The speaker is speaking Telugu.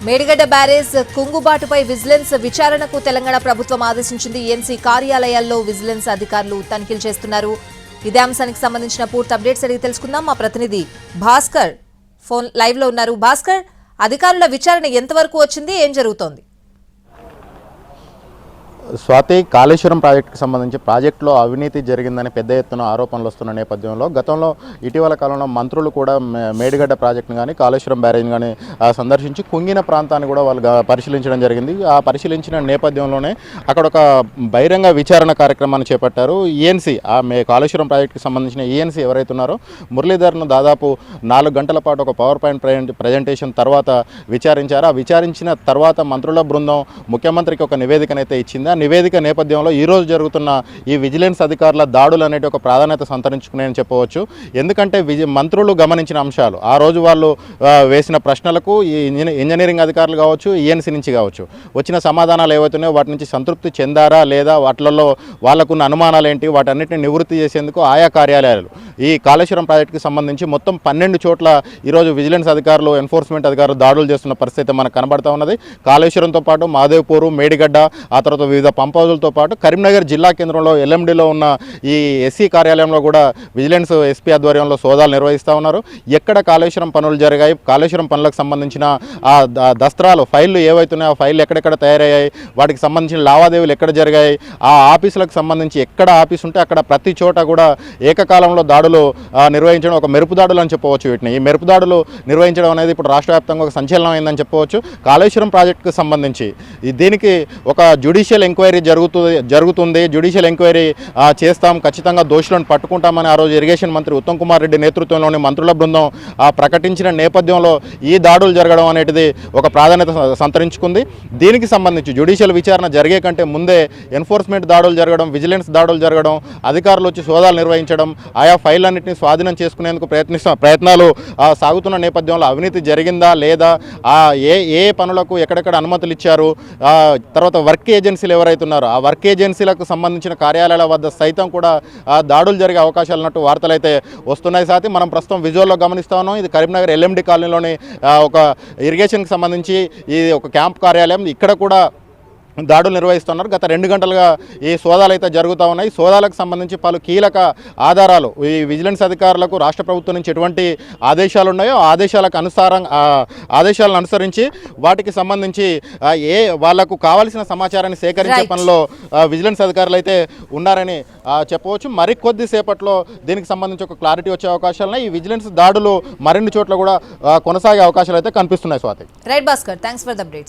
మేడిగడ్డ బ్యారేజ్ కుంగుబాటుపై విజిలెన్స్ విచారణకు తెలంగాణ ప్రభుత్వం ఆదేశించింది. ఈఎన్సీ కార్యాలయాల్లో విజిలెన్స్ అధికారులు తనిఖీలు చేస్తున్నారు. ఇదే అంశానికి సంబంధించిన పూర్తి అప్డేట్స్ అడిగి తెలుసుకుందాం. మా ప్రతినిధి భాస్కర్ ఫోన్ లైవ్ లో ఉన్నారు. భాస్కర్, అధికారుల విచారణ ఎంతవరకు వచ్చింది, ఏం జరుగుతోంది? స్వాతి, కాళేశ్వరం ప్రాజెక్టుకు సంబంధించి ప్రాజెక్టులో అవినీతి జరిగిందని పెద్ద ఎత్తున ఆరోపణలు వస్తున్న నేపథ్యంలో గతంలో ఇటీవల కాలంలో మంత్రులు కూడా మేడిగడ్డ ప్రాజెక్టును కానీ కాళేశ్వరం బ్యారేజ్ని కానీ సందర్శించి కుంగిన ప్రాంతాన్ని కూడా వాళ్ళు పరిశీలించడం జరిగింది. ఆ పరిశీలించిన నేపథ్యంలోనే అక్కడ ఒక బహిరంగ విచారణ కార్యక్రమాన్ని చేపట్టారు. ఈఎన్సీ కాళేశ్వరం ప్రాజెక్టుకు సంబంధించిన ఈఎన్సీ ఎవరైతే ఉన్నారో మురళీధర్ను దాదాపు 4 గంటల పాటు ఒక పవర్ పాయింట్ ప్రజెంటేషన్ తర్వాత విచారించారు. ఆ విచారించిన తర్వాత మంత్రుల బృందం ముఖ్యమంత్రికి ఒక నివేదికనైతే ఇచ్చింది. నివేదిక నేపథ్యంలో ఈరోజు జరుగుతున్న ఈ విజిలెన్స్ అధికారుల దాడులు అనేటి ఒక ప్రాధాన్యత సంతరించుకున్నాయని చెప్పవచ్చు. ఎందుకంటే మంత్రులు గమనించిన అంశాలు, ఆ రోజు వాళ్ళు వేసిన ప్రశ్నలకు ఈ ఇంజనీరింగ్ అధికారులు కావచ్చు, ఈఎన్సీ నుంచి కావచ్చు వచ్చిన సమాధానాలు ఏవైతున్నాయో వాటి నుంచి సంతృప్తి చెందారా లేదా, వాటిలలో వాళ్ళకున్న అనుమానాలు ఏంటి, వాటన్నిటిని నివృత్తి చేసేందుకు ఆయా కార్యాలయాలు ఈ కాళేశ్వరం ప్రాజెక్టుకి సంబంధించి మొత్తం 12 చోట్ల ఈరోజు విజిలెన్స్ అధికారులు, ఎన్ఫోర్స్మెంట్ అధికారులు దాడులు చేస్తున్న పరిస్థితి మనకు కనబడతా ఉన్నది. కాళేశ్వరంతో పాటు మాదేవ్పూర్, మేడిగడ్డ, ఆ తర్వాత వివిధ పంప్ హౌజులతో పాటు కరీంనగర్ జిల్లా కేంద్రంలో ఎల్ఎండిలో ఉన్న ఈ ఎస్సీ కార్యాలయంలో కూడా విజిలెన్స్ ఎస్పీ ఆధ్వర్యంలో సోదాలు నిర్వహిస్తూ ఉన్నారు. ఎక్కడ కాళేశ్వరం పనులు జరిగాయి, కాళేశ్వరం పనులకు సంబంధించిన ఆ దస్త్రాలు ఫైళ్లు ఏవైతున్నాయో ఆ ఫైళ్లు ఎక్కడెక్కడ తయారయ్యాయి, వాటికి సంబంధించిన లావాదేవీలు ఎక్కడ జరిగాయి, ఆ ఆఫీసులకు సంబంధించి ఎక్కడ ఆఫీస్ ఉంటే అక్కడ ప్రతి చోట కూడా ఏకకాలంలో దాడులు నిర్వహించడం, ఒక మెరుపు దాడులు అని చెప్పవచ్చు. వీటిని ఈ మెరుపు దాడులు నిర్వహించడం అనేది ఇప్పుడు రాష్ట్ర వ్యాప్తంగా ఒక సంచలనం అయిందని చెప్పవచ్చు. కాళేశ్వరం ప్రాజెక్టుకు సంబంధించి దీనికి ఒక జ్యుడిషియల్ ఎంక్వైరీ జరుగుతుంది. జ్యుడిషియల్ ఎంక్వైరీ చేస్తాం, ఖచ్చితంగా దోషులను పట్టుకుంటామని ఆ రోజు ఇరిగేషన్ మంత్రి ఉత్తమ్ కుమార్ రెడ్డి నేతృత్వంలోని మంత్రుల బృందం ప్రకటించిన నేపథ్యంలో ఈ దాడులు జరగడం అనేది ఒక ప్రాధాన్యత సంతరించుకుంది. దీనికి సంబంధించి జ్యుడిషియల్ విచారణ జరిగే కంటే ముందే ఎన్ఫోర్స్మెంట్ దాడులు జరగడం, విజిలెన్స్ దాడులు జరగడం, అధికారులు వచ్చి సోదాలు నిర్వహించడం, ఆయా ఫైళ్ళన్నింటినీ స్వాధీనం చేసుకునేందుకు ప్రయత్నాలు సాగుతున్న నేపథ్యంలో అవినీతి జరిగిందా లేదా, ఏ పనులకు ఎక్కడెక్కడ అనుమతులు ఇచ్చారు, తర్వాత వర్క్ ఏజెన్సీలు ఎవరైతే ఉన్నారో ఆ వర్క్ ఏజెన్సీలకు సంబంధించిన కార్యాలయాల వద్ద సైతం కూడా దాడులు జరిగే అవకాశాలు ఉన్నట్టు వార్తలు అయితే వస్తున్నాయి. సాతి, మనం ప్రస్తుతం విజువల్లో గమనిస్తా ఉన్నాం. ఇది కరీంనగర్ ఎల్ఎండి కాలనీలోని ఒక ఇరిగేషన్కి సంబంధించి ఇది ఒక క్యాంప్ కార్యాలయం. ఇక్కడ కూడా దాడులు నిర్వహిస్తున్నారు. గత 2 గంటలుగా ఈ సోదాలు అయితే జరుగుతూ ఉన్నాయి. సోదాలకు సంబంధించి పలు కీలక ఆధారాలు ఈ విజిలెన్స్ అధికారులకు రాష్ట్ర ప్రభుత్వం నుంచి ఎటువంటి ఆదేశాలు ఉన్నాయో ఆదేశాలను అనుసరించి వాటికి సంబంధించి వాళ్లకు కావాల్సిన సమాచారాన్ని సేకరించే పనిలో విజిలెన్స్ అధికారులు అయితే ఉన్నారని చెప్పవచ్చు. మరికొద్ది సేపట్లో దీనికి సంబంధించి ఒక క్లారిటీ వచ్చే అవకాశాలున్నాయి. ఈ విజిలెన్స్ దాడులు మరిన్ని చోట్ల కూడా కొనసాగే అవకాశాలు అయితే కనిపిస్తున్నాయి. Swathi. Right Bhaskar, thanks for the updates.